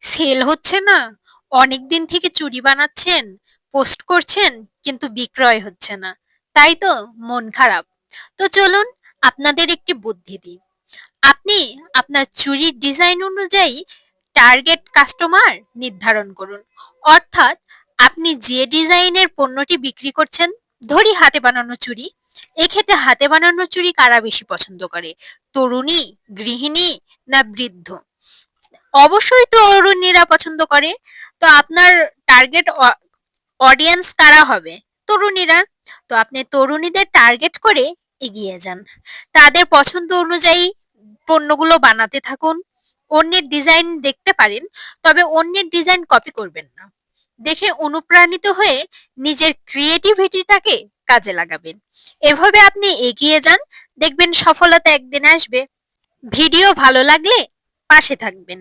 Sell হচ্ছে না, অনেক দিন থেকে চুড়ি বানাচ্ছেন, পোস্ট করছেন, কিন্তু বিক্রয় হচ্ছে না, তাই তো মন খারাপ। তো চলুন আপনাদের একটি বুদ্ধি দিই। আপনি আপনার চুড়ির ডিজাইন অনুযায়ী টার্গেট কাস্টমার নির্ধারণ করুন। অর্থাৎ আপনি যে ডিজাইনের পণ্যটি বিক্রি করছেন, ধরি হাতে বানানো চুড়ি, এক্ষেত্রে হাতে বানানো চুড়ি কারা বেশি পছন্দ করে? তরুণী, গৃহিণী, না বৃদ্ধ? অবশ্যই তরুণীরা পছন্দ করে। তো আপনার টার্গেট অডিয়েন্স কারা হবে? তরুণীরা। তো আপনি তরুণীদের টার্গেট করে এগিয়ে যান, তাদের পছন্দ অনুযায়ী পণ্যগুলো বানাতে থাকুন। অন্যের ডিজাইন দেখতে পারেন, তবে অন্যের ডিজাইন কপি করবেন না। দেখে অনুপ্রাণিত হয়ে নিজের ক্রিয়েটিভিটিটাকে কাজে লাগাবেন। এভাবে আপনি এগিয়ে যান, দেখবেন সফলতা একদিন আসবে। ভিডিও ভালো লাগলে পাশে থাকবেন।